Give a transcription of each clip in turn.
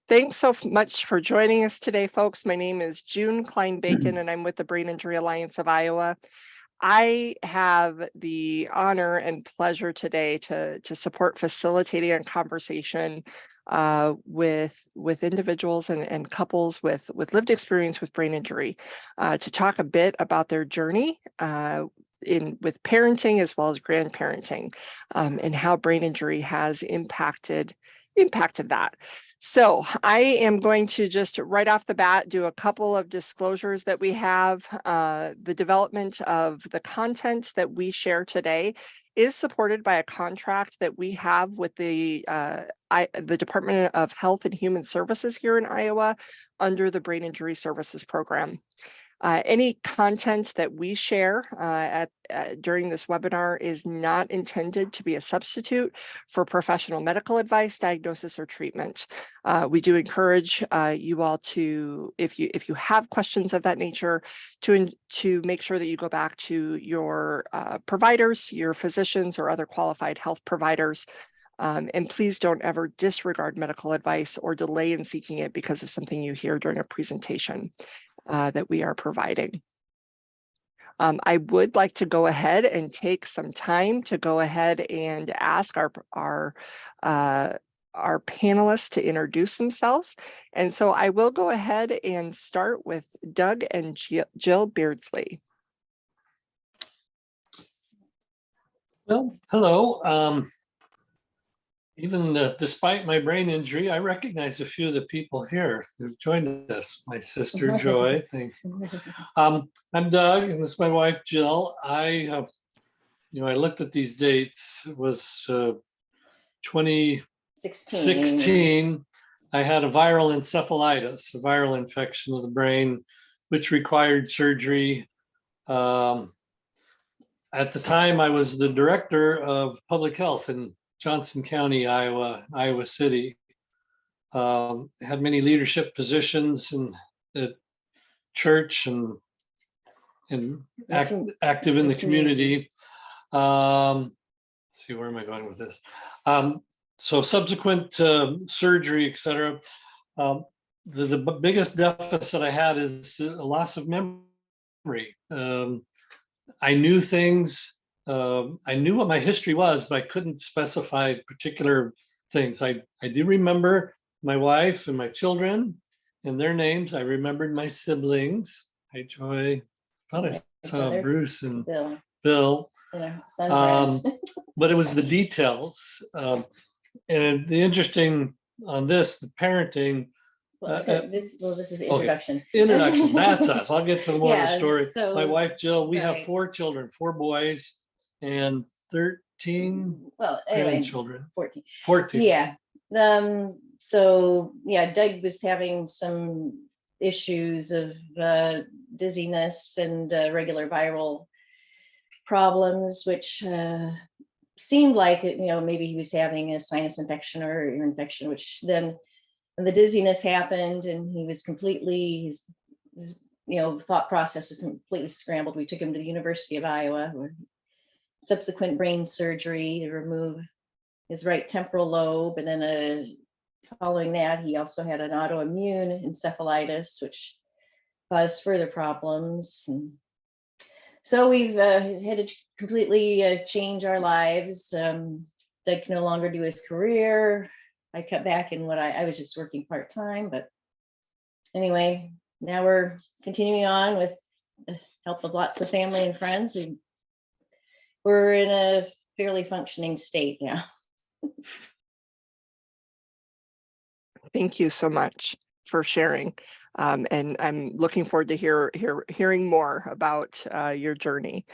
Thanks so much for joining us today, folks. My name is June Klein-Bacon, and I'm with the Brain Injury Alliance of Iowa. I have the honor and pleasure today to support facilitating a conversation with individuals and couples with lived experience with brain injury, to talk a bit about their journey with parenting as well as grandparenting, and how brain injury has impacted that. So I am going to just right off the bat do a couple of disclosures that we have. The development of the content that we share today is supported by a contract that we have with the Department of Health and Human Services here in Iowa under the Brain Injury Services Program. Any content that we share during this webinar is not intended to be a substitute for professional medical advice, diagnosis, or treatment. We do encourage you all to, if you have questions of that nature, to make sure that you go back to your providers, your physicians, or other qualified health providers. And please don't ever disregard medical advice or delay in seeking it because of something you hear during a presentation that we are providing. I would like to go ahead and take some time to go ahead and ask our panelists to introduce themselves. And so I will go ahead and start with Doug and Jill Beardsley. Well, hello. Despite my brain injury, I recognize a few of the people here who've joined us. My sister Joy, thank you. I'm Doug, and this is my wife Jill. I looked at these dates. It was 2016. I had a viral encephalitis, a viral infection of the brain, which required surgery. At the time, I was the director of public health in Johnson County, Iowa City. Had many leadership positions at church and active in the community. Let's see, where am I going with this? So subsequent surgery, et cetera, the biggest deficit I had is a loss of memory. I knew things. I knew what my history was, but I couldn't specify particular things. I do remember my wife and my children and their names. I remembered my siblings. Hi, Joy. I thought I saw Bruce and Bill. But it was the details. And the interesting on this, the parenting. This is the introduction. Okay. Introduction, that's us. I'll get to more of the story. So, my wife, Jill, we have 4 children, 4 boys and 13 grandchildren. 14. Yeah. So yeah, Doug was having some issues of dizziness and regular viral problems, which seemed like maybe he was having a sinus infection or ear infection, which then the dizziness happened and he was completely, his thought process was completely scrambled. We took him to the University of Iowa, where subsequent brain surgery to remove his right temporal lobe, and then following that, he also had an autoimmune encephalitis, which caused further problems. And so we've had to completely change our lives. Doug can no longer do his career. I cut back in what I was just working part-time, but anyway, now we're continuing on with the help of lots of family and friends. We're in a fairly functioning state now. Thank you so much for sharing. And I'm looking forward to hearing more about your journey.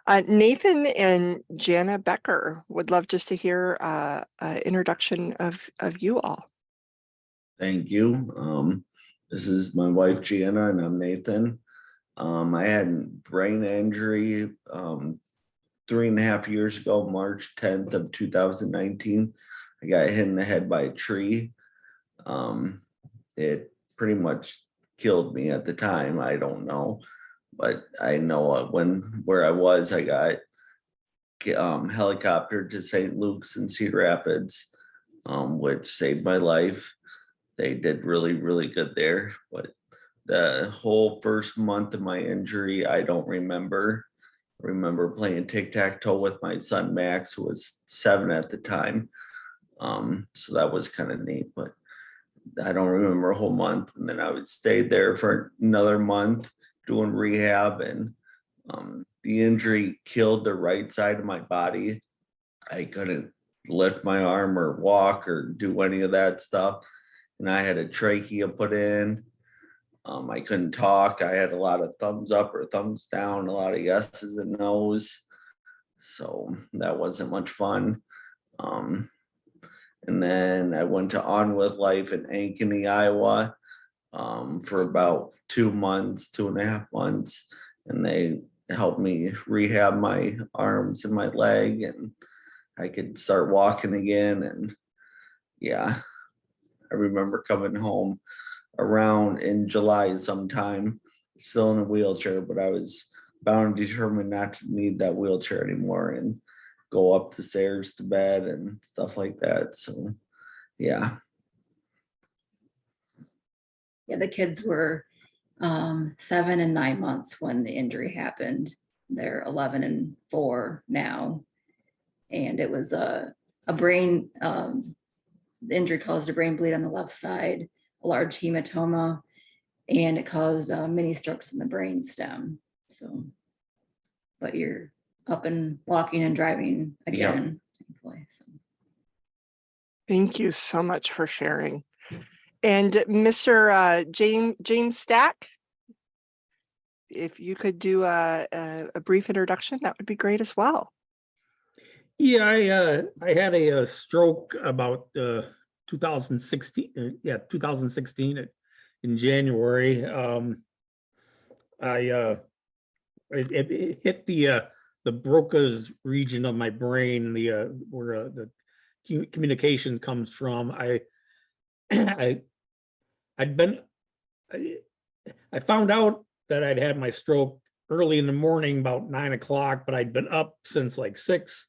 Nathan and Jana Becker would love just to hear an introduction of you all. Thank you. This is my wife, Jana, and I'm Nathan. I had brain injury 3.5 years ago, March 10th of 2019. I got hit in the head by a tree. It pretty much killed me at the time. I don't know, but I know where I was, I got helicoptered to St. Luke's in Cedar Rapids, which saved my life. they did really, really good there. But the whole first month of my injury, I don't remember. I remember playing tic-tac-toe with my son Max, who was 7 at the time. So that was kind of neat, but I don't remember a whole month. And then I would stay there for another month doing rehab, and the injury killed the right side of my body. I couldn't lift my arm or walk or do any of that stuff. And I had a trachea put in. I couldn't talk. I had a lot of thumbs up or thumbs down, a lot of yeses and nos. So that wasn't much fun. And then I went to On With Life in Ankeny, Iowa, for about 2 months, 2.5 months. And they helped me rehab my arms and my leg, and I could start walking again. And yeah, I remember coming home around in July sometime, still in a wheelchair, but I was bound and determined not to need that wheelchair anymore and go up the stairs to bed and stuff like that. So yeah. Yeah, the kids were 7 and 9 months when the injury happened. They're 11 and 4 now. And it was a brain, the injury caused a brain bleed on the left side, a large hematoma, and it caused mini strokes in the brain stem. So, but you're up and walking and driving again. Thankfully, so. Thank you so much for sharing. And Mr. James Stack, if you could do a brief introduction, that would be great as well. Yeah, I had a stroke about 2016. 2016 in January. It hit the Broca's region of my brain, where the communication comes from. I found out that I'd had my stroke early in the morning, about 9 o'clock, but I'd been up since like 6.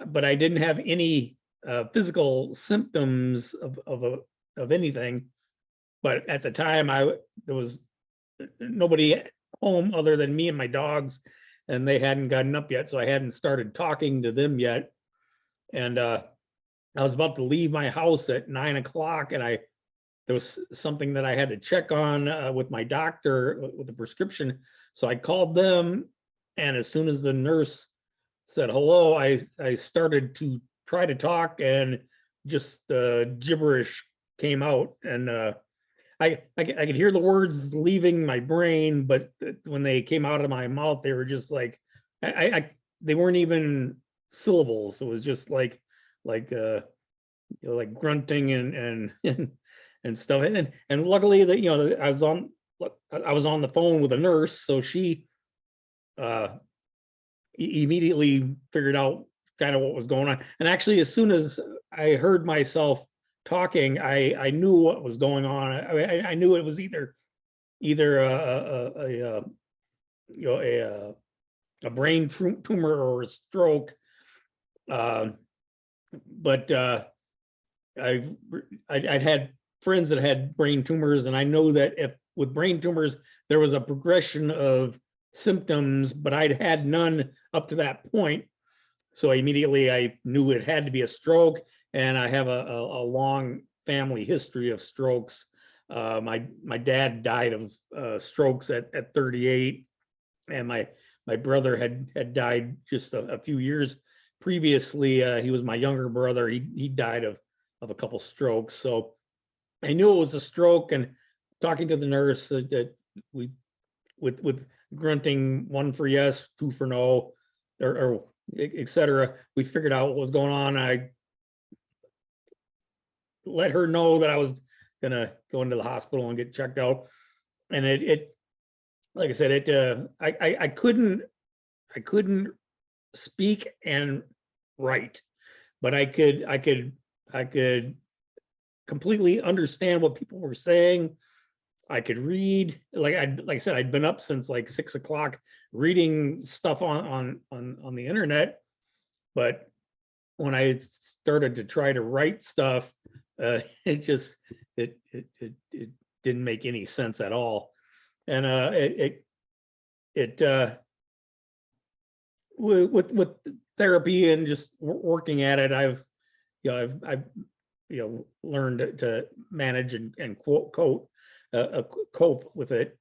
But I didn't have any physical symptoms of anything. But at the time, there was nobody home other than me and my dogs, and they hadn't gotten up yet, so I hadn't started talking to them yet. And I was about to leave my house at 9 o'clock, and there was something that I had to check on with my doctor with the prescription. So I called them, and as soon as the nurse said hello, I started to try to talk, and just gibberish came out, and I could hear the words leaving my brain, but when they came out of my mouth, they were just like they weren't even syllables. It was just like grunting and stuff. And luckily that I was on the phone with a nurse, so she immediately figured out kind of what was going on. And actually, as soon as I heard myself talking, I knew what was going on. I knew it was either a brain tumor or a stroke. But I'd had friends that had brain tumors, and I know that if with brain tumors there was a progression of symptoms, but I'd had none up to that point. So immediately I knew it had to be a stroke, and I have a long family history of strokes. My dad died of strokes at 38, and my brother had died just a few years previously. He was my younger brother. He died of a couple strokes. So I knew it was a stroke, and talking to the nurse that we with grunting, 1 for yes, 2 for no, or et cetera, we figured out what was going on. I let her know that I was gonna go into the hospital and get checked out. And it like I said, I couldn't speak and write, but I could completely understand what people were saying. I could read, like I said, I'd been up since like 6 o'clock reading stuff on the internet. But when I started to try to write stuff, It just, it didn't make any sense at all. And with therapy and just working at it, I've learned to manage and cope with it.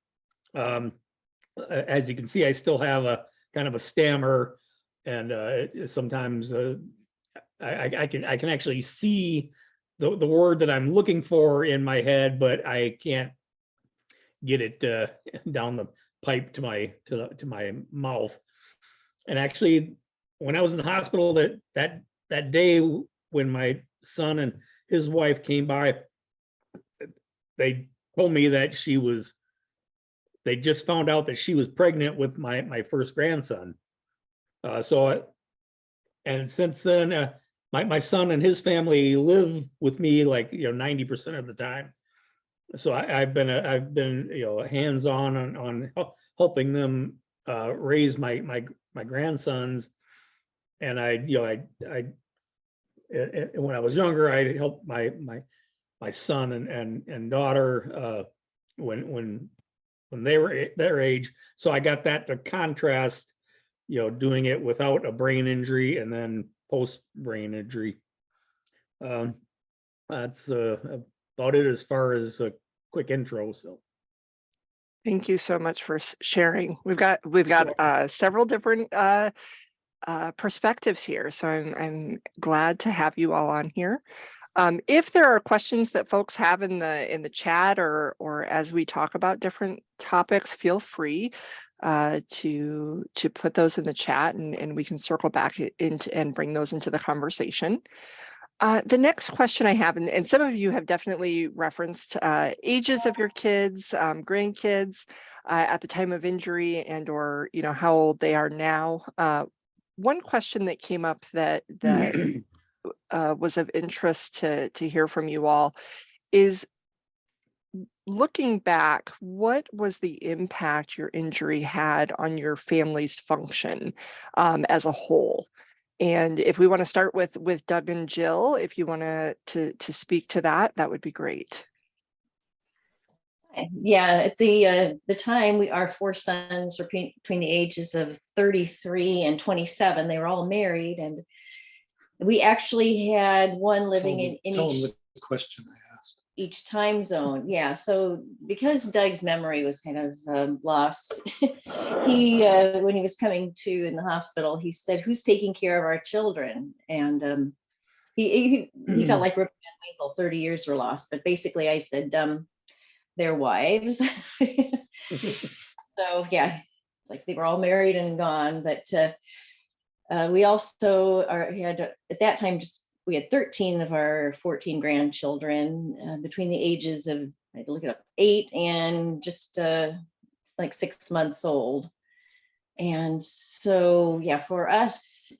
As you can see, I still have a kind of a stammer, and sometimes I can actually see the word that I'm looking for in my head, but I can't get it down the pipe to my mouth. And actually, when I was in the hospital that day when my son and his wife came by, they told me that they just found out that she was pregnant with my first grandson. And since then, my son and his family live with me like 90% of the time. So I've been hands-on on helping them raise my grandsons. And when I was younger, I helped my son and daughter when they were their age. So I got that to contrast, doing it without a brain injury and then post brain injury. That's about it as far as a quick intro. So Thank you so much for sharing. We've got several different perspectives here, so I'm glad to have you all on here. If there are questions that folks have in the chat or as we talk about different topics, feel free to put those in the chat, and we can circle back into and bring those into the conversation. The next question I have, and some of you have definitely referenced ages of your kids, grandkids at the time of injury, and or how old they are now. One question that came up that was of interest to hear from you all is, looking back, what was the impact your injury had on your family's function as a whole? And if we want to start with Doug and Jill, if you want to speak to that, that would be great. Yeah, at the time, our four sons were between the ages of 33 and 27. They were all married, and we actually had one living in Tell each them the question I asked. each time zone. Yeah, so because Doug's memory was kind of lost, he when he was coming to in the hospital, he said, "Who's taking care of our children?" And he felt like Rip Van Winkle, 30 years were lost. But basically, I said, their wives. So yeah, like they were all married and gone. But we also had at that time we had 13 of our 14 grandchildren between the ages of, I had to look it up, 8 and just like 6 months old. And so yeah, for us,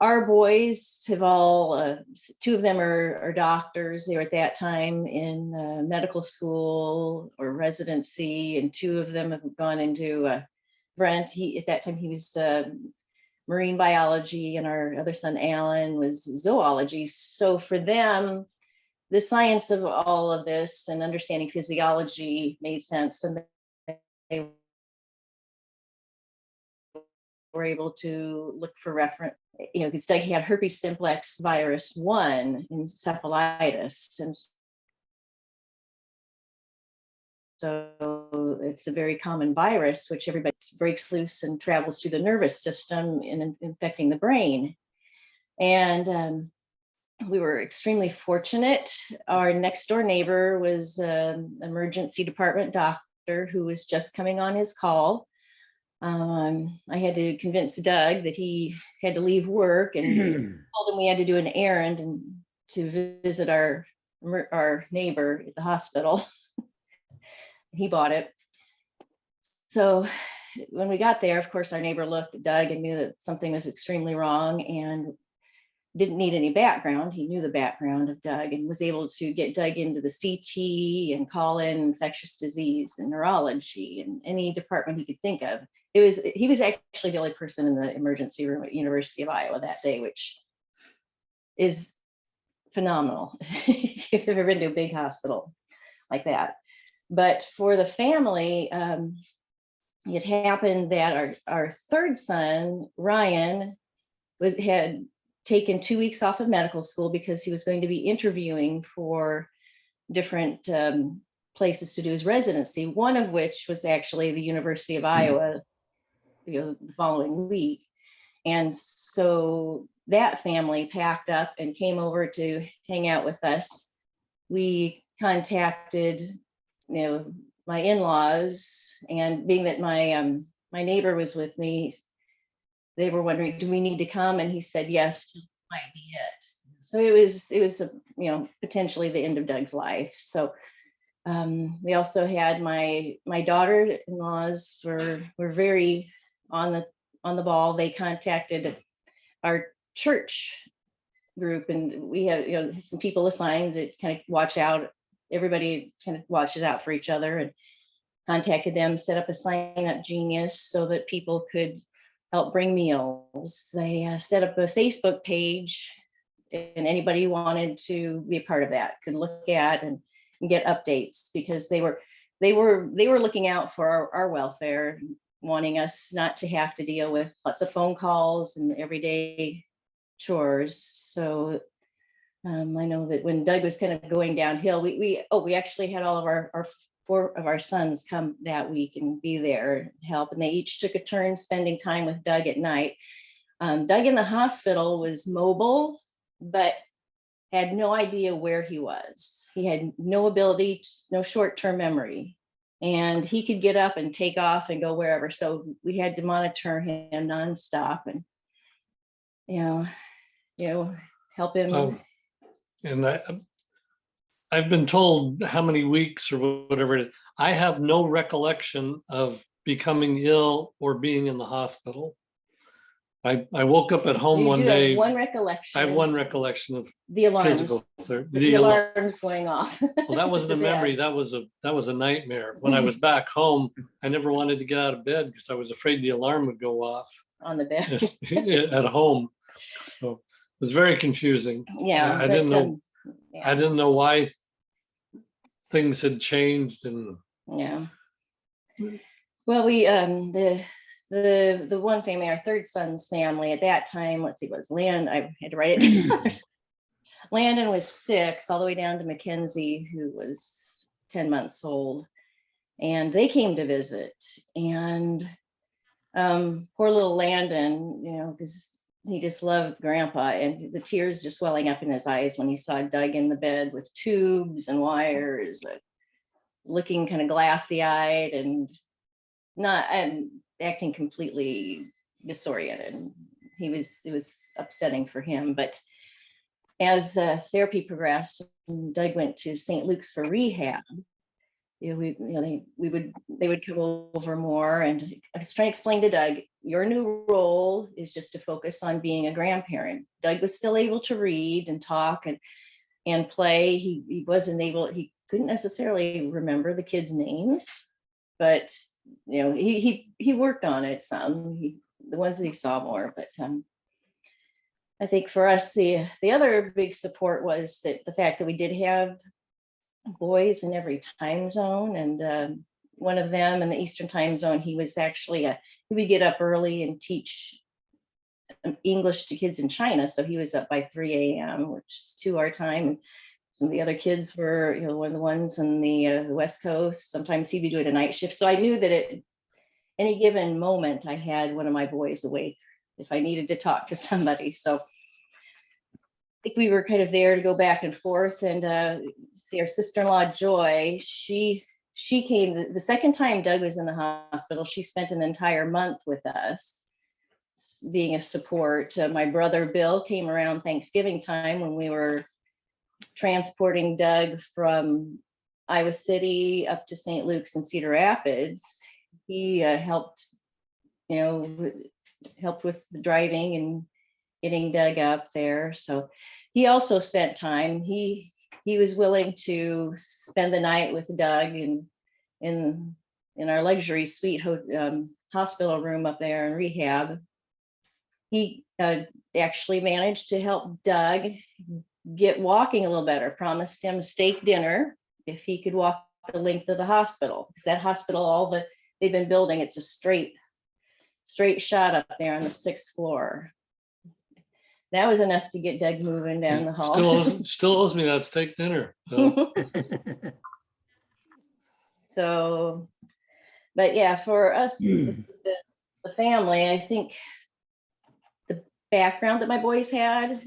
our boys have all, 2 of them are doctors. They were at that time in medical school or residency, and 2 of them have gone into Brent. At that time he was marine biology, and our other son Alan was zoology. So for them, the science of all of this and understanding physiology made sense, and they were able to look for reference. Because Doug had herpes simplex virus 1 encephalitis, and so it's a very common virus which everybody breaks loose and travels through the nervous system and infecting the brain. And we were extremely fortunate. Our next door neighbor was an emergency department doctor who was just coming on his call. I had to convince Doug that he had to leave work, and told him we had to do an errand and to visit our neighbor at the hospital. He bought it. So when we got there, of course, our neighbor looked at Doug and knew that something was extremely wrong and didn't need any background. He knew the background of Doug and was able to get Doug into the CT and call in infectious disease and neurology and any department he could think of. He was actually the only person in the emergency room at University of Iowa that day, which is phenomenal. If you've ever been to a big hospital like that. But for the family, it happened that our third son, Ryan, had taken 2 weeks off of medical school because he was going to be interviewing for different places to do his residency, one of which was actually the University of Iowa, the following week. And so that family packed up and came over to hang out with us. We contacted, my in-laws, and being that my neighbor was with me, they were wondering, do we need to come? And he said, yes, this might be it. So it was potentially the end of Doug's life. So we also had my daughter-in-laws were very on the ball. They contacted our church group, and we had some people assigned to kind of watch out. Everybody kind of watches out for each other, and contacted them, set up a sign up genius so that people could help bring meals. They set up a Facebook page, and anybody who wanted to be a part of that could look at and get updates, because they were looking out for our welfare, wanting us not to have to deal with lots of phone calls and everyday chores. So I know that when Doug was kind of going downhill, we actually had all of our 4 of our sons come that week and be there and help, and they each took a turn spending time with Doug at night. Doug in the hospital was mobile, but had no idea where he was. He had no ability, no short-term memory, and he could get up and take off and go wherever. So we had to monitor him nonstop and, help him. And I've been told how many weeks or whatever it is. I have no recollection of becoming ill or being in the hospital. I woke up at home You one do day. have one recollection. I have one recollection of The alarms. physical The alarms going off. Well, that wasn't a memory. That was a nightmare. When I was back home, I never wanted to get out of bed because I was afraid the alarm would go off On the bed. at home. So it was very confusing. Yeah. I didn't know. Yeah. I didn't know why things had changed, and Yeah. Well, we the one family, our third son's family at that time, let's see, was Land. I had to write it down. Landon was 6, all the way down to Mackenzie, who was 10 months old, and they came to visit. And poor little Landon, because he just loved Grandpa, and the tears just welling up in his eyes when he saw Doug in the bed with tubes and wires, looking kind of glassy-eyed and acting completely disoriented. It was upsetting for him. But as therapy progressed, Doug went to St. Luke's for rehab. They would come over more, and I was trying to explain to Doug, your new role is just to focus on being a grandparent. Doug was still able to read and talk and play. He couldn't necessarily remember the kids' names, but he worked on it some. The ones that he saw more, but I think for us the other big support was that the fact that we did have boys in every time zone, and one of them in the Eastern time zone, he was actually he would get up early and teach English to kids in China. So he was up by 3 a.m., which is 2 our time. And some of the other kids were, one of the ones on the West Coast. Sometimes he'd be doing a night shift. So I knew that at any given moment, I had one of my boys awake if I needed to talk to somebody. So I think we were kind of there to go back and forth. And see, our sister-in-law, Joy, she came the second time Doug was in the hospital. She spent an entire month with us, being a support. My brother, Bill, came around Thanksgiving time when we were transporting Doug from Iowa City up to St. Luke's and Cedar Rapids. He helped with the driving and getting Doug up there. So he also spent time. He was willing to spend the night with Doug in our luxury suite hospital room up there in rehab. He actually managed to help Doug get walking a little better. Promised him a steak dinner if he could walk the length of the hospital. Because that hospital, they've been building, it's a straight shot up there on the 6th floor. That was enough to get Doug moving down the hall. Still owes me that steak dinner. So. So, but yeah, for us, the family, I think the background that my boys had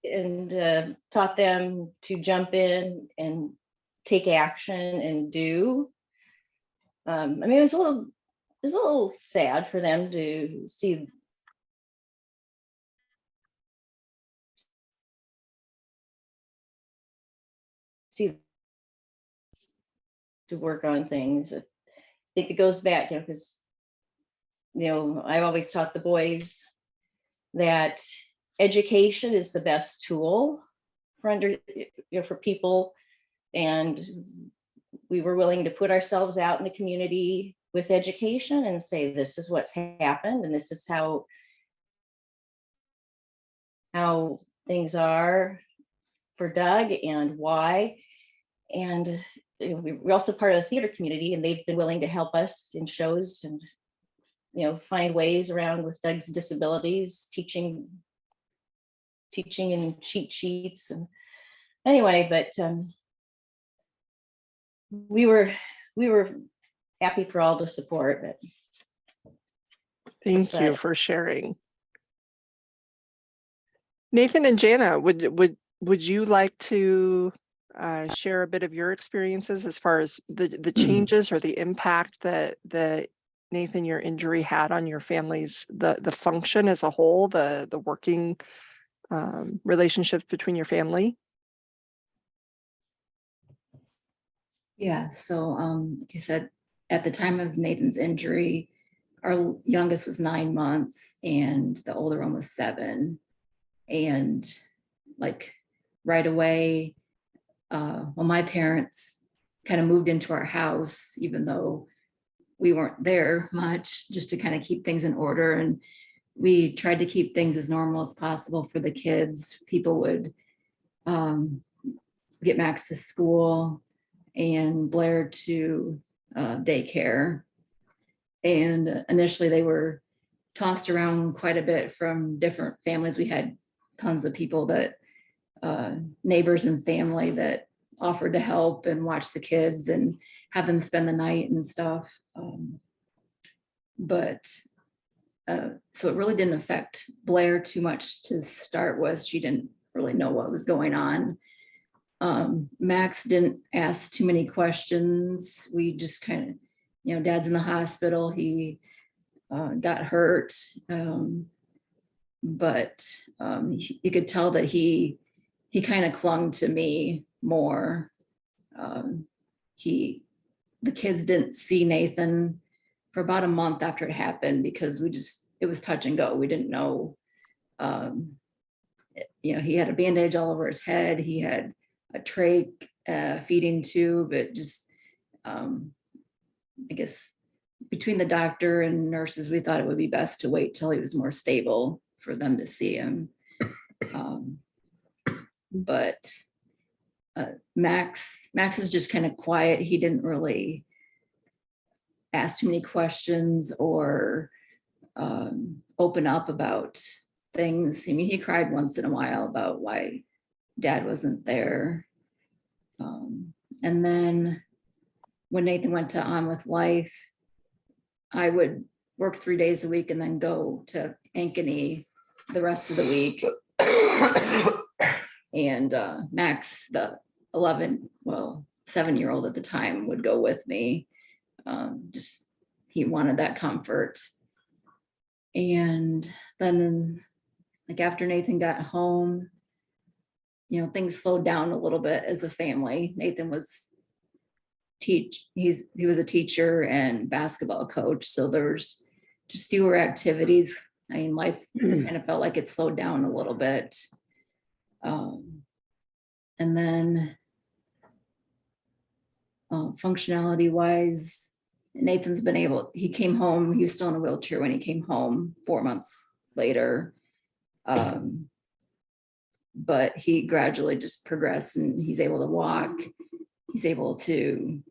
and taught them to jump in and take action and do. I mean, it was a little sad for them to see to work on things. I think it goes back, because I've always taught the boys that education is the best tool for people, and we were willing to put ourselves out in the community with education and say, this is what's happened and this is how things are for Doug and why. And we're also part of the theater community, and they've been willing to help us in shows and find ways around with Doug's disabilities, teaching and cheat sheets. And anyway, but we were happy for all the support. But Thank you for sharing. Nathan and Jana, would you like to share a bit of your experiences as far as the changes or the impact that Nathan, your injury had on your family's the function as a whole, the working relationships between your family? Yeah, so like you said, at the time of Nathan's injury, our youngest was 9 months and the older one was 7. And like right away, well, my parents kind of moved into our house, even though we weren't there much, just to kind of keep things in order. And we tried to keep things as normal as possible for the kids. People would get Max to school and Blair to daycare. And initially they were tossed around quite a bit from different families. We had tons of people that neighbors and family that offered to help and watch the kids and have them spend the night and stuff. So it really didn't affect Blair too much to start with. She didn't really know what was going on. Max didn't ask too many questions. We just kind of, Dad's in the hospital. He got hurt. But you could tell that he kind of clung to me more. The kids didn't see Nathan for about a month after it happened because it was touch and go. We didn't know, he had a bandage all over his head. He had a trach feeding tube. It just, I guess between the doctor and nurses, we thought it would be best to wait till he was more stable for them to see him. But Max is just kind of quiet. He didn't really ask too many questions or open up about things. I mean, he cried once in a while about why Dad wasn't there. And then when Nathan went to On With Life, I would work 3 days a week and then go to Ankeny the rest of the week. And Max, the 7-year-old at the time, would go with me. Just he wanted that comfort. And then like after Nathan got home, things slowed down a little bit as a family. Nathan was he was a teacher and basketball coach, so there's just fewer activities. I mean, life kind of felt like it slowed down a little bit. And then functionality wise, Nathan's he came home, he was still in a wheelchair when he came home 4 months later. but he gradually just progressed and he's able to walk. He's able to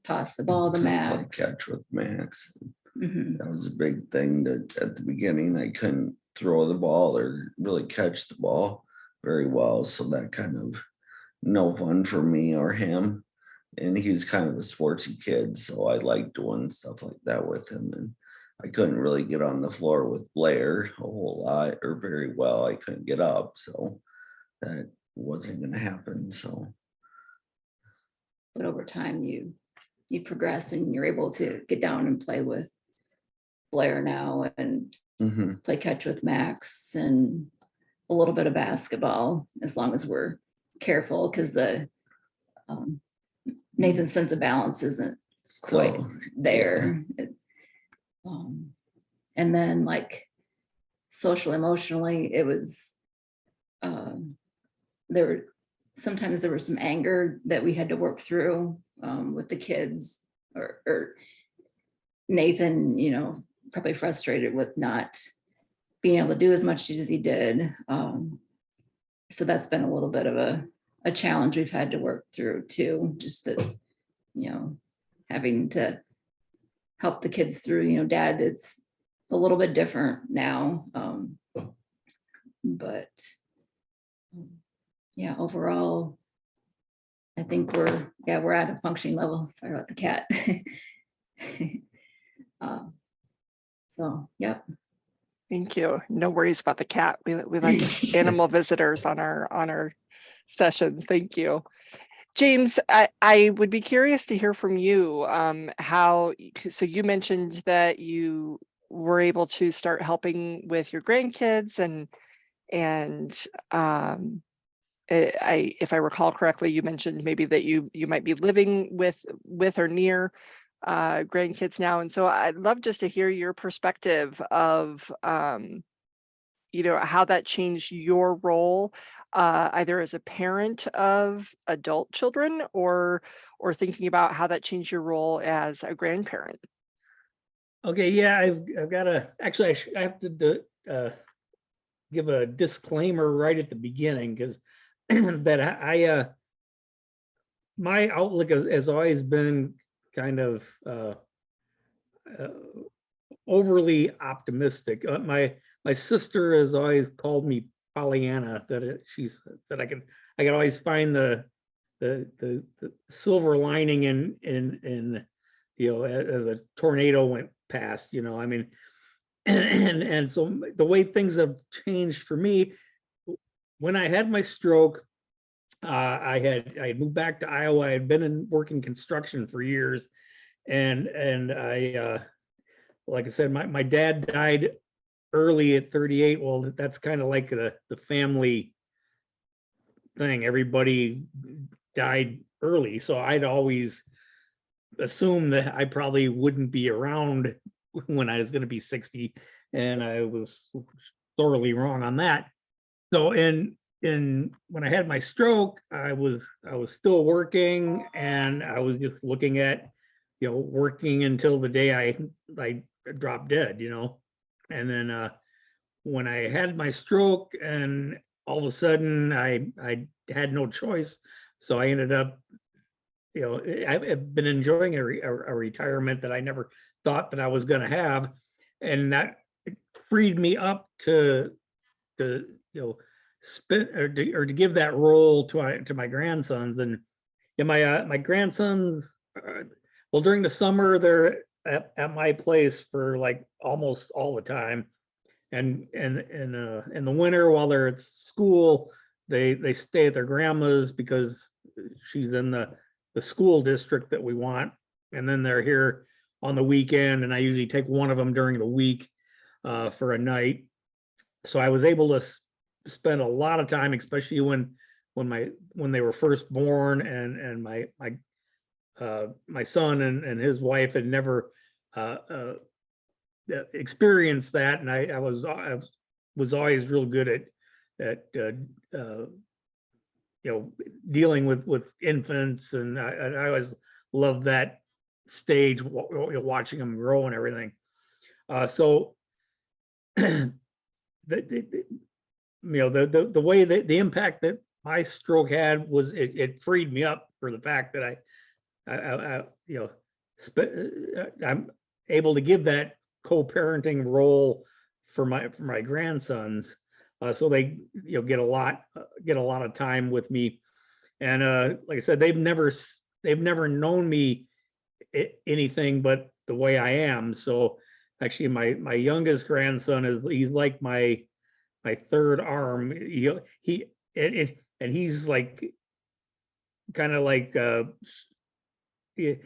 toss the ball to play Max. catch with Max. Mhm. That was a big thing that at the beginning I couldn't throw the ball or really catch the ball very well. So that kind of no fun for me or him. And he's kind of a sportsy kid, so I like doing stuff like that with him. And I couldn't really get on the floor with Blair a whole lot or very well. I couldn't get up, so that wasn't going to happen. So But over time, you progress and you're able to get down and play with Blair now and mhm. play catch with Max and a little bit of basketball, as long as we're careful, because the Nathan's sense of balance isn't quite Still, there. And then like social emotionally, it was sometimes there was some anger that we had to work through with the kids, or Nathan, probably frustrated with not being able to do as much as he did. So that's been a little bit of a challenge we've had to work through too, just that, having to help the kids through, Dad, it's a little bit different now. But yeah, overall, I think we're at a functioning level. Sorry about the cat. So, yep. Thank you. No worries about the cat. We like animal visitors on our sessions. Thank you. James, I would be curious to hear from you so you mentioned that you were able to start helping with your grandkids and if I recall correctly, you mentioned maybe that you might be living with or near grandkids now. And so I'd love just to hear your perspective of how that changed your role, either as a parent of adult children or thinking about how that changed your role as a grandparent. Okay, yeah, I've got to, actually, I have to give a disclaimer right at the beginning, because that I my outlook has always been kind of overly optimistic. My sister has always called me Pollyanna, that I can always find the silver lining in as a tornado went past, I mean, and so the way things have changed for me, when I had my stroke, I had moved back to Iowa. I had been working construction for years, and I like I said, my dad died early at 38. Well, that's kind of like the family thing. Everybody died early, so I'd always assumed that I probably wouldn't be around when I was going to be 60, and I was thoroughly wrong on that. So when I had my stroke, I was still working, and I was just looking at working until the day I dropped dead, and then when I had my stroke, and all of a sudden I had no choice, so I ended up, I've been enjoying a retirement that I never thought that I was going to have, and that freed me up to spend or to give that role to my grandsons. And my grandsons, well, during the summer they're at my place for like almost all the time, and in the winter while they're at school, they stay at their grandma's because she's in the school district that we want, and then they're here on the weekend, and I usually take one of them during the week for a night. So I was able to spend a lot of time, especially when they were first born, and my son and his wife had never experienced that, and I was always real good at dealing with infants, and I always loved that stage, watching them grow and everything. So the way that the impact that my stroke had was it freed me up for the fact that I'm able to give that co-parenting role for my grandsons, so they get a lot of time with me. And like I said, they've never known me anything but the way I am. So actually, my youngest grandson he's like my third arm. And he's like kind of like it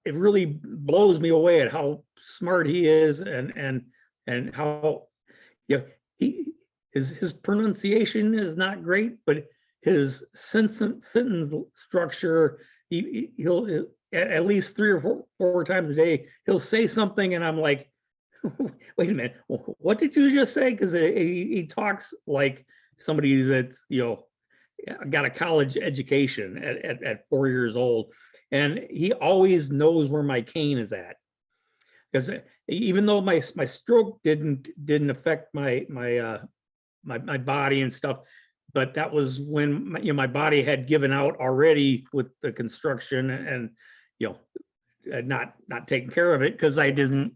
really blows me away at how smart he is and how his pronunciation is not great, but his sentence structure, he'll at least 3 or 4 times a day he'll say something and I'm like, wait a minute, what did you just say? Because he talks like somebody that's got a college education at 4 years old, and he always knows where my cane is at. Because even though my stroke didn't affect my body and stuff, but that was when my body had given out already with the construction and not taking care of it because I didn't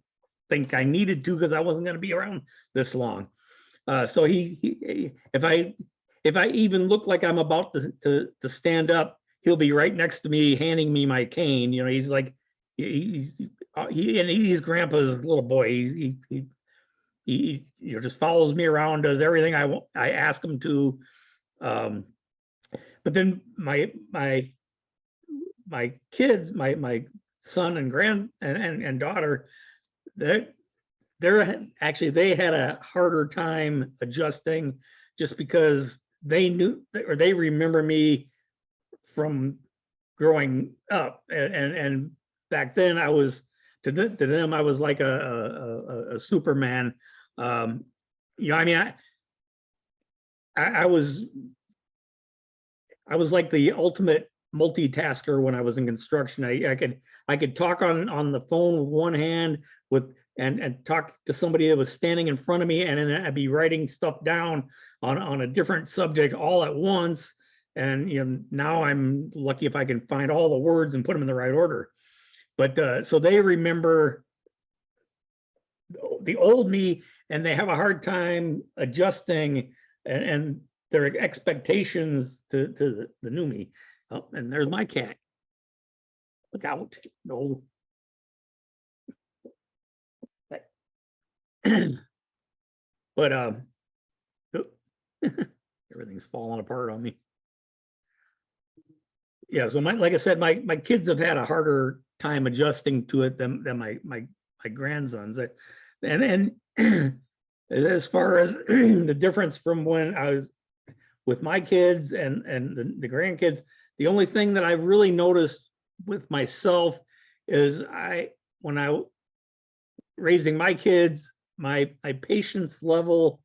think I needed to, because I wasn't going to be around this long. So if I even look like I'm about to stand up, he'll be right next to me handing me my cane. He's like he's grandpa's little boy. He just follows me around, does everything I ask him to. But then my kids, my son and daughter, they had a harder time adjusting, just because they knew or they remember me from growing up, and back then I was to them I was like a Superman. I mean, I was like the ultimate multitasker when I was in construction. I could talk on the phone with one hand and talk to somebody that was standing in front of me, and then I'd be writing stuff down on a different subject all at once. And now I'm lucky if I can find all the words and put them in the right order. But so they remember the old me, and they have a hard time adjusting and their expectations to the new me. Oh, and there's my cat. Look out. No. But everything's falling apart on me. Yeah, so like I said, my kids have had a harder time adjusting to it than my grandsons. And as far as the difference from when I was with my kids and the grandkids, the only thing that I've really noticed with myself is when I raising my kids, my patience level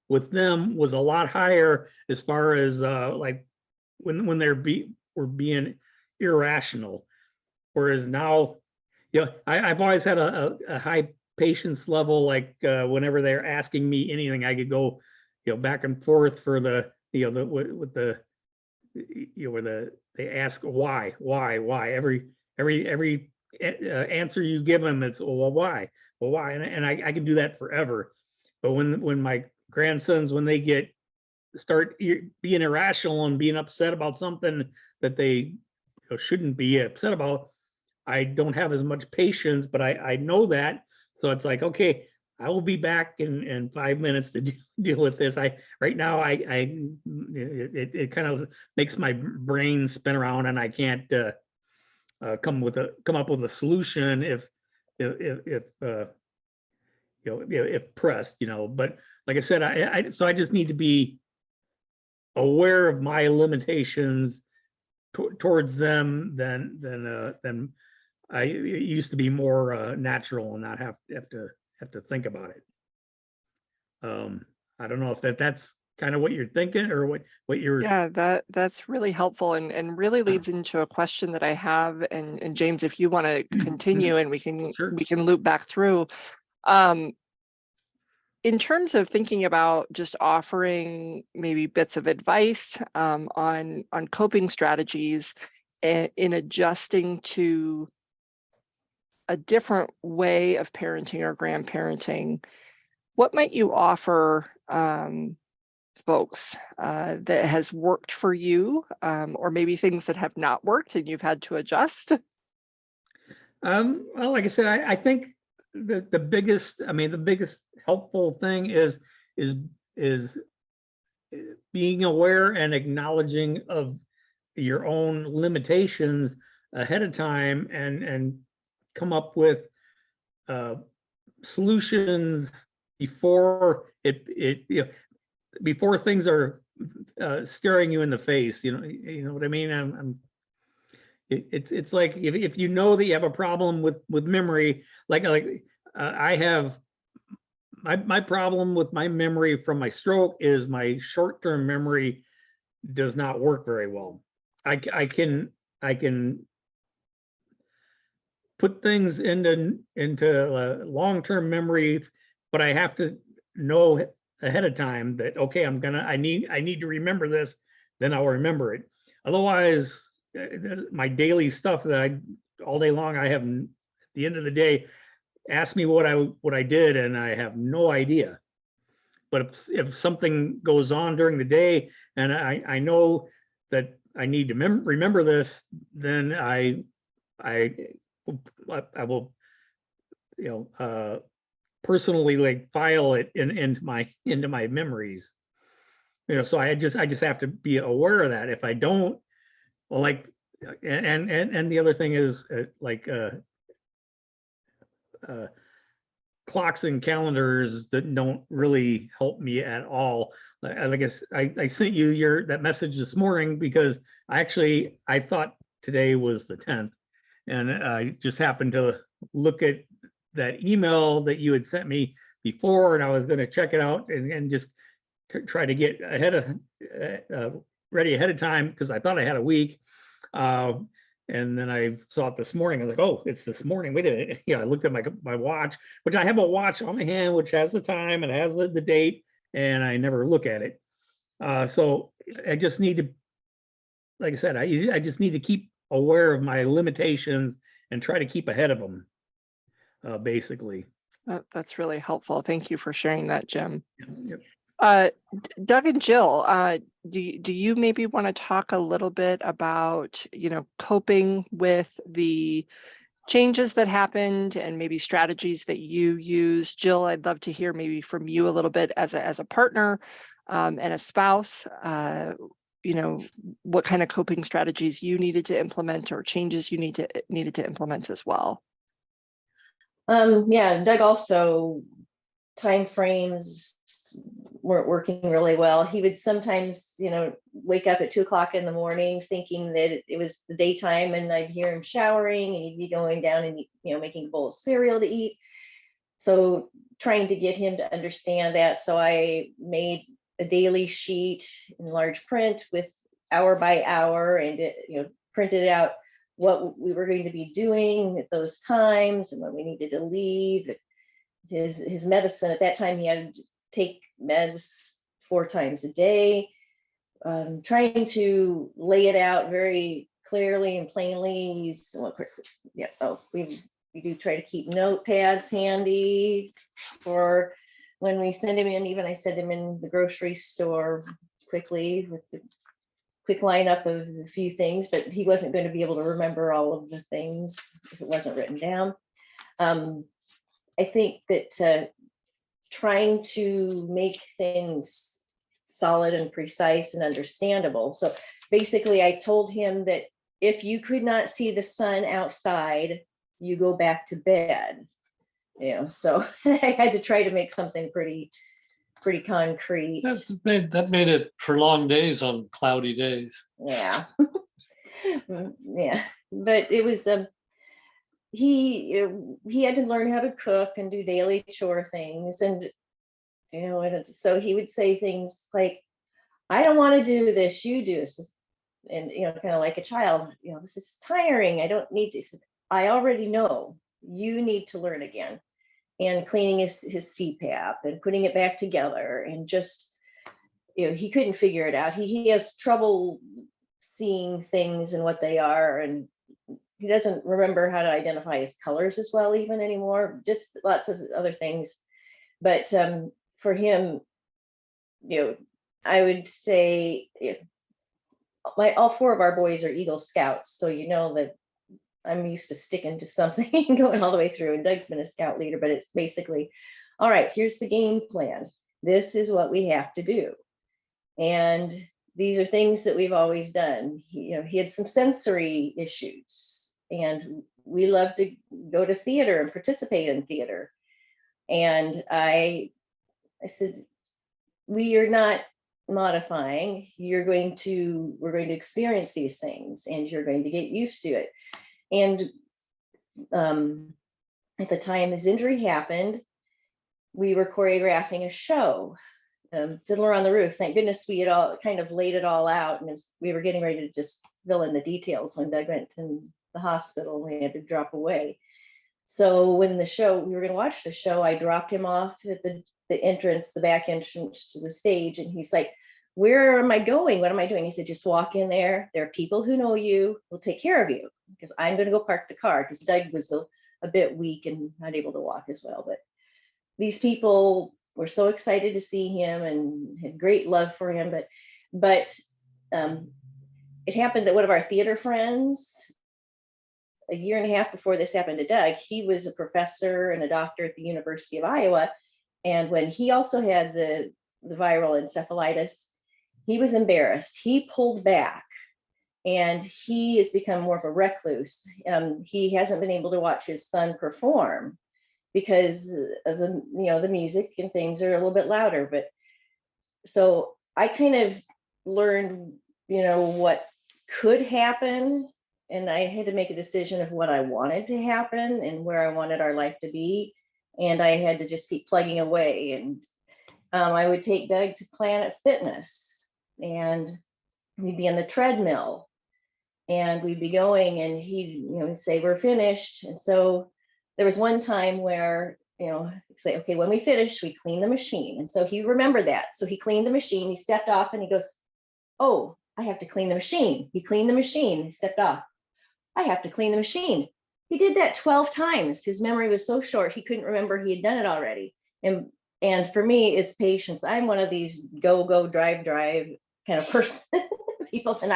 with them was a lot higher, as far as like when were being irrational. Whereas now, I've always had a high patience level. Like whenever they're asking me anything, I could go, back and forth for where they ask why every answer you give them, it's why, and I can do that forever. But when my grandsons, when they start being irrational and being upset about something that they shouldn't be upset about, I don't have as much patience, but I know that. So it's like, okay, I will be back in 5 minutes to deal with this. Right now it kind of makes my brain spin around, and I can't come up with a solution if pressed, But like I said, so I just need to be aware of my limitations towards them than I used to be more natural and not have to think about it. I don't know if that's kind of what you're thinking, or what you're. Yeah, that's really helpful and really leads into a question that I have. And James, if you want to continue, and we can Sure. we can loop back through. in terms of thinking about just offering maybe bits of advice on coping strategies in adjusting to a different way of parenting or grandparenting, what might you offer folks that has worked for you, or maybe things that have not worked and you've had to adjust? Well, like I said, I think the biggest, I mean, the biggest helpful thing is being aware and acknowledging of your own limitations ahead of time, and come up with solutions before before things are staring you in the face. You know what I mean? It's like if you know that you have a problem with memory, like I have my problem with my memory from my stroke is my short-term memory does not work very well. I can put things into long-term memory, but I have to know ahead of time that, okay, I need to remember this, then I'll remember it. Otherwise, my daily stuff that all day long, I have, at the end of the day, ask me what I did and I have no idea. But if something goes on during the day and I know that I need to remember this, then I will, personally like file it into my memories. So I just have to be aware of that. If I don't, well, like, and the other thing is clocks and calendars that don't really help me at all. I guess I sent you that message this morning because I thought today was the 10th, and I just happened to look at that email that you had sent me before, and I was going to check it out and just try to get ready ahead of time because I thought I had a week. And then I saw it this morning. I was like, oh, it's this morning. Wait a minute. I looked at my watch, which I have a watch on my hand, which has the time and has the date, and I never look at it. So I just need to, like I said, I just need to keep aware of my limitations and try to keep ahead of them, basically. That's really helpful. Thank you for sharing that, Jim. Yep. Doug and Jill, do you maybe want to talk a little bit about, coping with the changes that happened and maybe strategies that you use? Jill, I'd love to hear maybe from you a little bit as a partner and a spouse, what kind of coping strategies you needed to implement or changes you needed to implement as well. Yeah, Doug also, time frames weren't working really well. He would sometimes, wake up at 2:00 in the morning thinking that it was the daytime, and I'd hear him showering and he'd be going down and, making a bowl of cereal to eat. So trying to get him to understand that. So I made a daily sheet in large print with hour by hour, and printed out what we were going to be doing at those times and when we needed to leave. His medicine at that time, he had to take meds 4 times a day. Trying to lay it out very clearly and plainly. We do try to keep notepads handy for when we send him in. Even I send him in the grocery store quickly with the quick lineup of a few things, but he wasn't going to be able to remember all of the things if it wasn't written down. I think that trying to make things solid and precise and understandable. So basically, I told him that if you could not see the sun outside, you go back to bed. So I had to try to make something pretty concrete. That made it for long days on cloudy days. Yeah. Yeah, but it was he had to learn how to cook and do daily chore things, and so he would say things like, I don't want to do this, you do this. And kind of like a child, this is tiring, I don't need to. I already know, you need to learn again. and cleaning his CPAP and putting it back together, and just, he couldn't figure it out. He has trouble seeing things and what they are, and he doesn't remember how to identify his colors as well even anymore, just lots of other things. But for him, I would say all 4 of our boys are Eagle Scouts, so that I'm used to sticking to something going all the way through. And Doug's been a scout leader, but it's basically, all right, here's the game plan. This is what we have to do. And these are things that we've always done. He had some sensory issues, and we love to go to theater and participate in theater. And I said, we are not modifying. We're going to experience these things, and you're going to get used to it. And at the time his injury happened, we were choreographing a show, Fiddler on the Roof. Thank goodness we had all kind of laid it all out, and we were getting ready to just fill in the details when Doug went to the hospital. We had to drop away. So when we were going to watch the show, I dropped him off at the entrance, the back entrance to the stage, and he's like, where am I going? What am I doing? He said, just walk in there. There are people who know you, will take care of you, because I'm going to go park the car, because Doug was a bit weak and not able to walk as well. But these people were so excited to see him and had great love for him. But it happened that one of our theater friends, a year and a half before this happened to Doug, he was a professor and a doctor at the University of Iowa. And when he also had the viral encephalitis, he was embarrassed. He pulled back, and he has become more of a recluse. He hasn't been able to watch his son perform because of the music and things are a little bit louder. But so I kind of learned, what could happen, and I had to make a decision of what I wanted to happen and where I wanted our life to be. And I had to just keep plugging away. And I would take Doug to Planet Fitness, and we'd be on the treadmill, and we'd be going, and he'd say, we're finished. And so there was one time where, say, okay, when we finish, we clean the machine. And so he remembered that. So he cleaned the machine, he stepped off, and he goes, oh, I have to clean the machine. He cleaned the machine, he stepped off. I have to clean the machine. He did that 12 times. His memory was so short, he couldn't remember he had done it already. And for me, it's patience. I'm one of these go, drive kind of person, people. And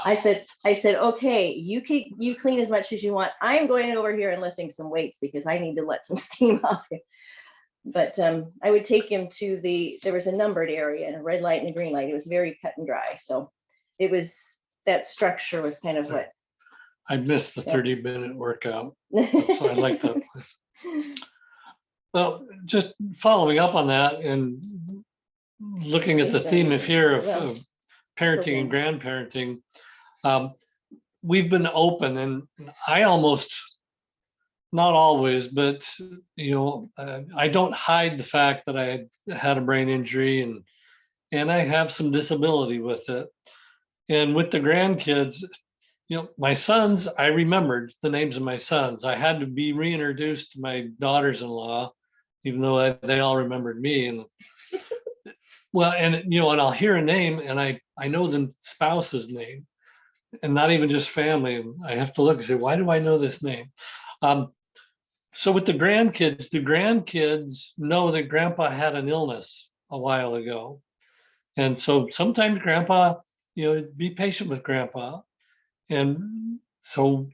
I said, okay, you clean as much as you want. I'm going over here and lifting some weights because I need to let some steam off here. But I would take him to there was a numbered area and a red light and a green light. It was very cut and dry. So that structure was kind of what. I missed the 30-minute workout. So I like that place. Well, just following up on that and looking at the theme of here of parenting and grandparenting, we've been open, and I almost, not always, but I don't hide the fact that I had a brain injury and I have some disability with it. And with the grandkids, my sons, I remembered the names of my sons. I had to be reintroduced to my daughters-in-law, even though they all remembered me. And well, and I'll hear a name and I know the spouse's name, and not even just family. I have to look and say, why do I know this name? So with the grandkids know that grandpa had an illness a while ago. And so sometimes grandpa, be patient with grandpa. And so,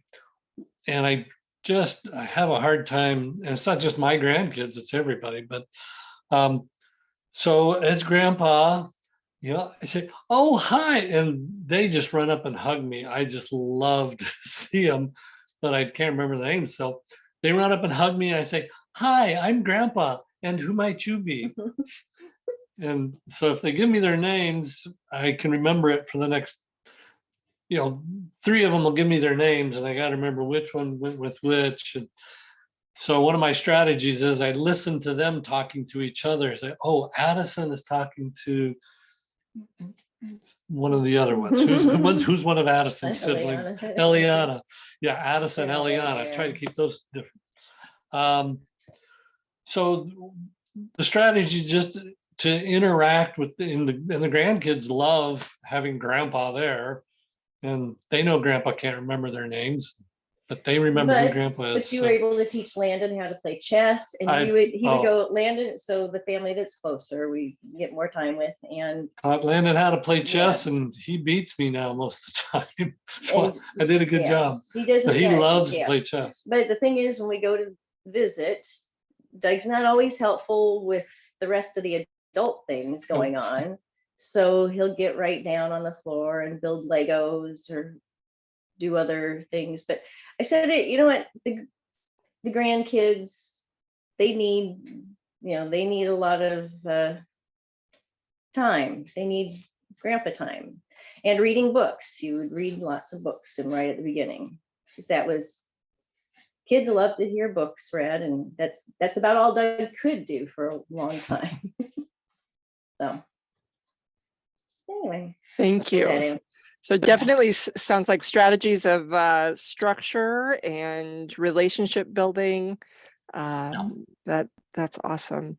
and I have a hard time, and it's not just my grandkids, it's everybody, but so as grandpa, I say, oh, hi. And they just run up and hug me. I just love to see them, but I can't remember the names. So they run up and hug me. And I say, hi, I'm grandpa. And who might you be? And so if they give me their names, I can remember it for the next, 3 of them will give me their names, and I got to remember which one went with which. And so one of my strategies is I listen to them talking to each other. Say, oh, Addison is talking to one of the other ones. Who's one of Addison's siblings? Eliana. Yeah, Addison, Yeah, Eliana. yeah. Try to keep those different. So the strategy is just to interact with and the grandkids love having grandpa there, and they know grandpa can't remember their names, but they remember who But- grandpa is. But you were able to teach Landon how to play chess, and he would go, Landon, so the family that's closer, we get more time with, and Taught Landon how to play chess, and he beats me now most of the time. So And- I did a good yeah, job. he doesn't. But he yeah, loves to yeah. play chess. But the thing is, when we go to visit, Doug's not always helpful with the rest of the adult things going on. So he'll get right down on the floor and build Legos or do other things. But I said, you know what, the grandkids, they need, they need a lot of time. They need grandpa time and reading books. You would read lots of books and right at the beginning, because that was, kids love to hear books read, and that's about all Doug could do for a long time. So anyway, Thank you. that So definitely sounds like strategies of structure and relationship building. That's awesome.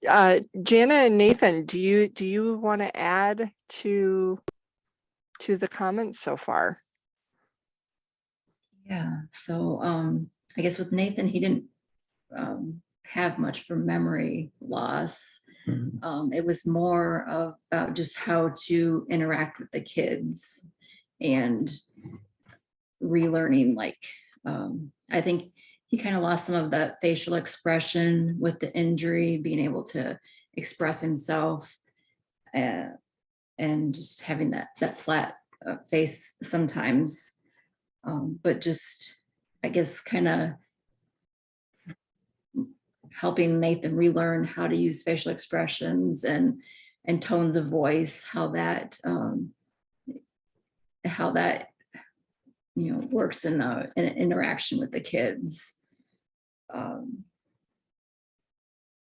Jana and Nathan, do you want to add to the comments so far? Yeah, so I guess with Nathan, he didn't have much for memory loss. It was more about just how to interact with the kids and relearning, like, I think he kind of lost some of that facial expression with the injury, being able to express himself, and just having that flat face sometimes. But just, I guess, kind of helping Nathan relearn how to use facial expressions and tones of voice, how that works in an interaction with the kids.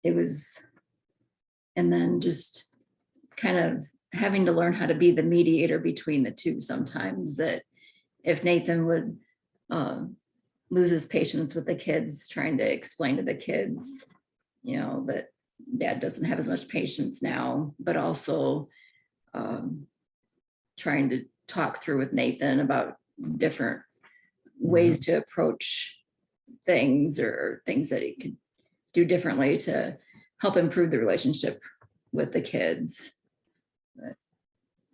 It was, and then just kind of having to learn how to be the mediator between the two sometimes, that if Nathan would lose his patience with the kids, trying to explain to the kids, that dad doesn't have as much patience now, but also trying to talk through with Nathan about different ways to approach things, or things that he could do differently to help improve the relationship with the kids. But,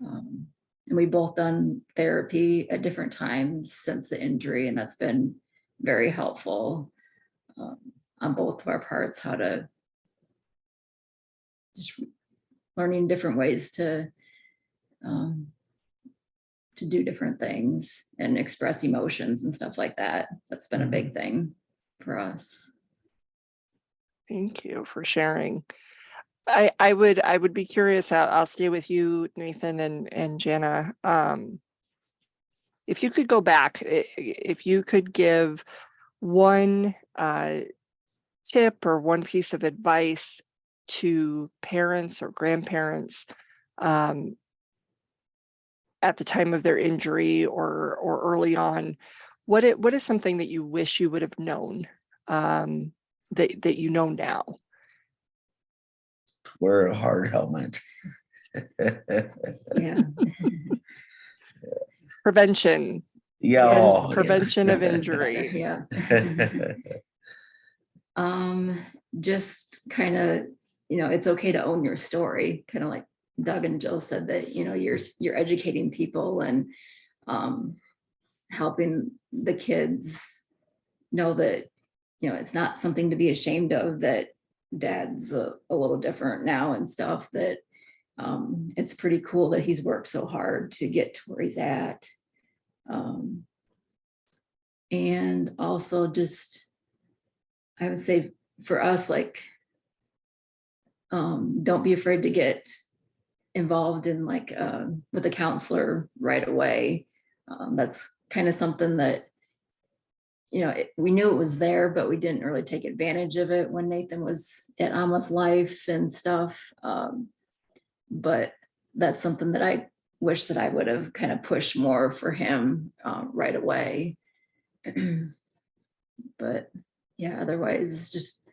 and we both done therapy at different times since the injury, and that's been very helpful on both of our parts, how to just learning different ways to do different things and express emotions and stuff like that. That's been a big thing for us. Thank you for sharing. I would be curious. I'll stay with you, Nathan and Jana. If you could go back, if you could give one tip or one piece of advice to parents or grandparents at the time of their injury or early on, what is something that you wish you would have known that you know now? Wear a hard helmet. Yeah. Prevention. Prevention of injury. Yeah. Just kind of, it's okay to own your story, kind of like Doug and Jill said, that you're educating people and helping the kids know that it's not something to be ashamed of, that dad's a little different now and stuff, that it's pretty cool that he's worked so hard to get to where he's at. And also just, I would say for us, like, don't be afraid to get involved in with a counselor right away. That's kind of something that, we knew it was there, but we didn't really take advantage of it when Nathan was at Amleth Life and stuff. But that's something that I wish that I would have kind of pushed more for him right away. But yeah, otherwise, just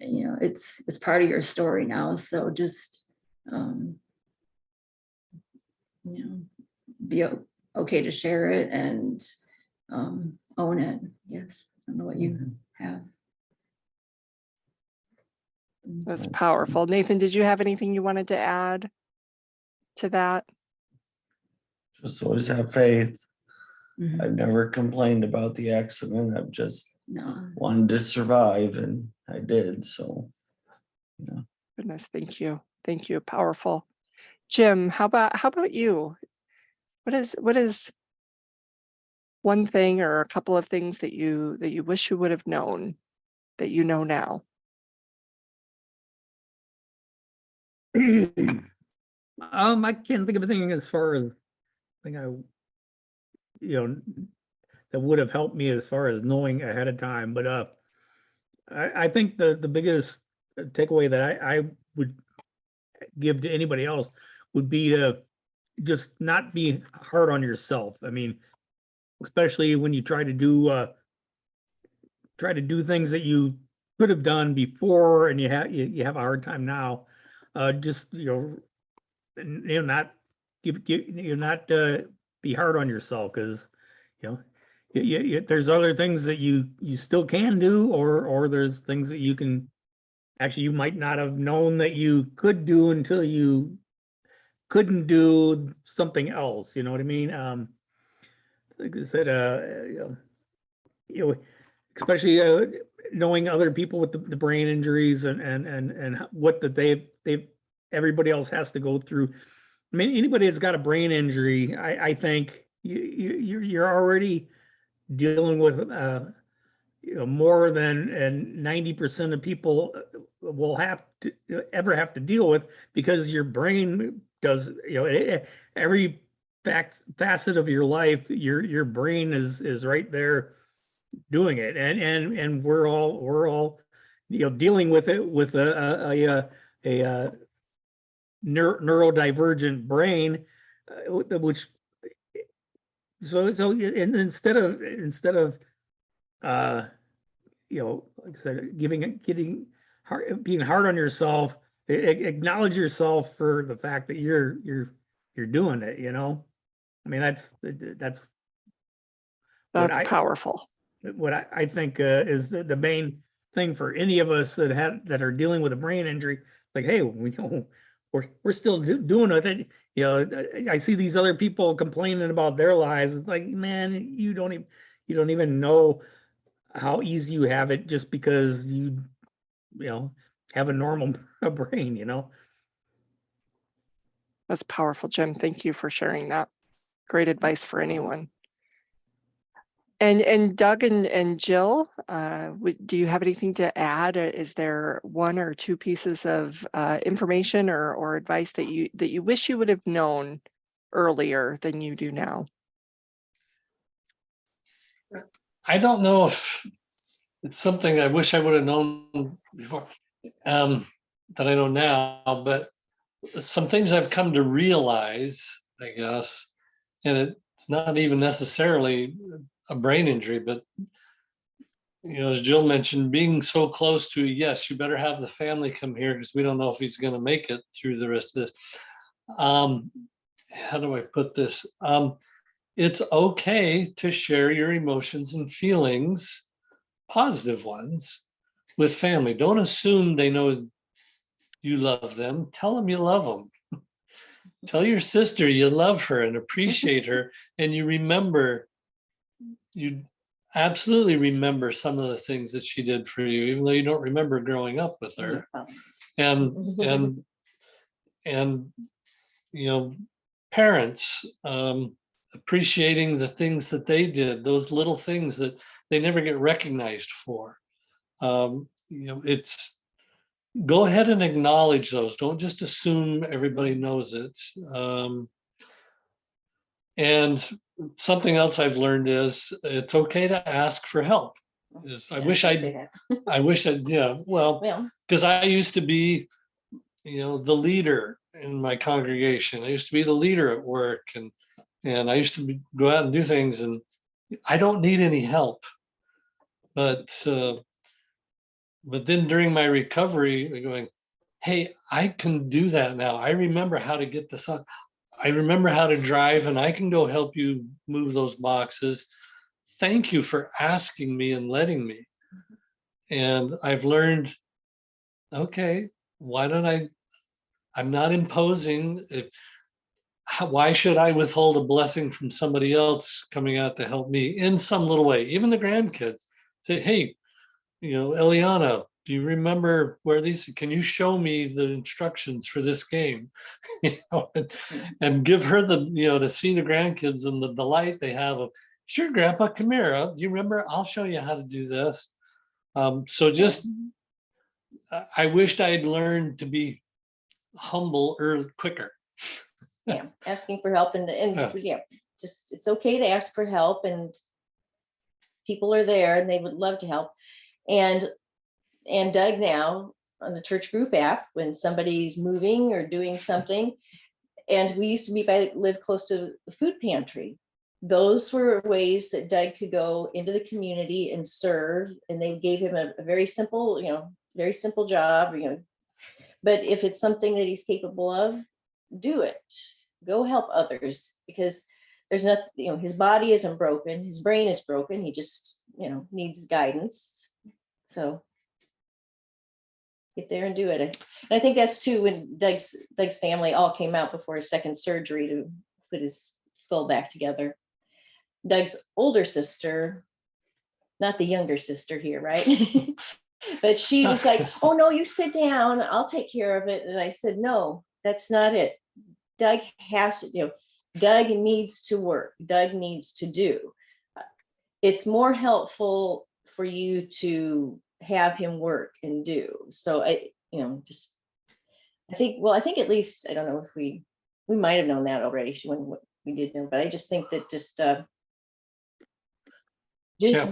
you know, it's part of your story now. So just, you know, be okay to share it and own it. Yes, I don't know what you have. That's powerful. Nathan, did you have anything you wanted to add to that? Just always have faith. Mhm. I've never complained about the accident. I've just No. wanted to survive, and I did. So Goodness, thank you. Thank you. Powerful. Jim, how about you? What is one thing or a couple of things that you wish you would have known that you know now? I can't think of anything as far as thing that would have helped me as far as knowing ahead of time. But I think the biggest takeaway that I would give to anybody else would be to just not be hard on yourself. I mean, especially when you try to do things that you could have done before and you have a hard time now. Just not not be hard on yourself, because you know there's other things that you still can do, or there's things that you can actually, you might not have known that you could do until you couldn't do something else. You know what I mean? Like I said, you know, especially knowing other people with the brain injuries and what that they've everybody else has to go through. I mean, anybody that's got a brain injury, I think you're already dealing with more than 90% of people will have to ever have to deal with, because your brain does, every facet of your life, your brain is right there doing it, and we're all dealing with it with a neurodivergent brain, which and instead of like I said, getting hard, being hard on yourself, acknowledge yourself for the fact that you're doing it. I mean, that's what That's powerful. I think is the main thing for any of us that are dealing with a brain injury. Like, hey, we're still doing it. I see these other people complaining about their lives. It's like, man, you don't even know how easy you have it just because you have a normal brain. That's powerful, Jim. Thank you for sharing that. Great advice for anyone. And Doug and Jill, do you have anything to add? Is there one or two pieces of information or advice that you wish you would have known earlier than you do now? I don't know if it's something I wish I would have known before, that I know now, but some things I've come to realize, I guess, and it's not even necessarily a brain injury, but as Jill mentioned, being so close to, yes, you better have the family come here because we don't know if he's going to make it through the rest of this. How do I put this? It's okay to share your emotions and feelings, positive ones, with family. Don't assume they know you love them. Tell them you love them. Tell your sister you love her and appreciate her, and you absolutely remember some of the things that she did for you, even though you don't remember growing up with her. And parents, appreciating the things that they did, those little things that they never get recognized for. It's go ahead and acknowledge those. Don't just assume everybody knows it. And something else I've learned is it's okay to ask for help. I wish I'd, because I used to be, the leader in my congregation. I used to be the leader at work, and I used to go out and do things, and I don't need any help. But but then during my recovery, I'm going, hey, I can do that now. I remember how to get this up. I remember how to drive, and I can go help you move those boxes. Thank you for asking me and letting me. And I've learned, okay, why don't I'm not imposing. Why should I withhold a blessing from somebody else coming out to help me in some little way? Even the grandkids say, hey, Eliana, do you remember where can you show me the instructions for this game? And give her to see the grandkids and the delight they have of, sure, Grandpa, come here. You remember? I'll show you how to do this. So just, I wished I had learned to be humble quicker. Yeah, asking for help and Yeah. just, it's okay to ask for help, and people are there and they would love to help. And Doug now on the church group app, when somebody's moving or doing something, and we used to live close to the food pantry. Those were ways that Doug could go into the community and serve, and they gave him a very simple, very simple job, but if it's something that he's capable of, do it. Go help others, because there's nothing, his body isn't broken, his brain is broken. He just, needs guidance. So get there and do it. And I think that's too when Doug's family all came out before his second surgery to put his skull back together. Doug's older sister, not the younger sister here, right? But she was like, oh no, you sit down, I'll take care of it. And I said, no, that's not it. Doug has to, Doug needs to work. Doug needs to do. It's more helpful for you to have him work and do. So I think at least, I don't know if we might have known that already when we did know, but I just think that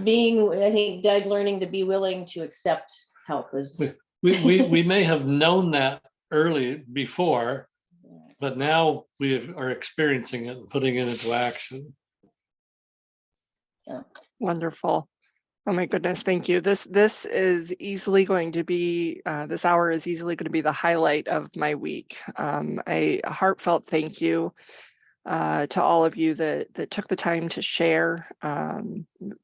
being, I think Doug learning to be willing to accept help is. We may have known that early before, but now we are experiencing it and putting it into action. Yeah. Wonderful. Oh my goodness, thank you. This is easily going to be, this hour is easily going to be the highlight of my week. A heartfelt thank you to all of you that took the time to share.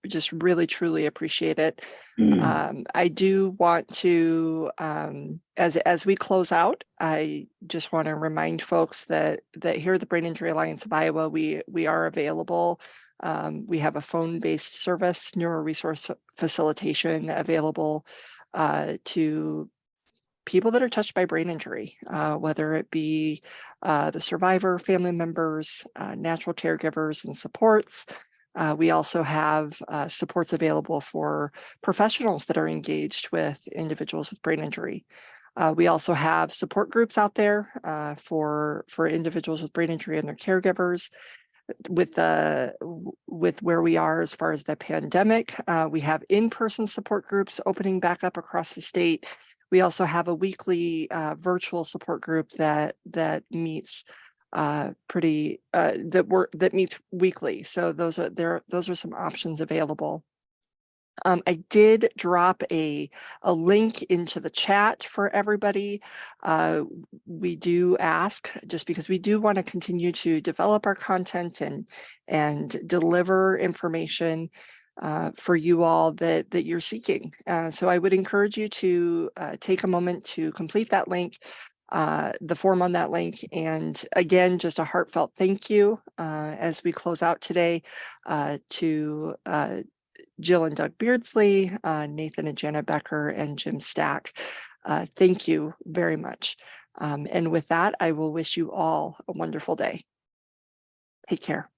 Just really, truly appreciate it. I do want to, as we close out, I just want to remind folks that here at the Brain Injury Alliance of Iowa, we are available. We have a phone-based service, neuro resource facilitation available to people that are touched by brain injury, whether it be the survivor, family members, natural caregivers and supports. We also have supports available for professionals that are engaged with individuals with brain injury. We also have support groups out there for individuals with brain injury and their caregivers. With where we are as far as the pandemic, we have in-person support groups opening back up across the state. We also have a weekly virtual support group that meets that meets weekly. So those are some options available. I did drop a link into the chat for everybody. We do ask, just because we do want to continue to develop our content and deliver information for you all that you're seeking. So I would encourage you to take a moment to complete that link, the form on that link. And again, just a heartfelt thank you as we close out today to Jill and Doug Beardsley, Nathan and Janet Becker, and Jim Stack. Thank you very much. And with that, I will wish you all a wonderful day. Take care.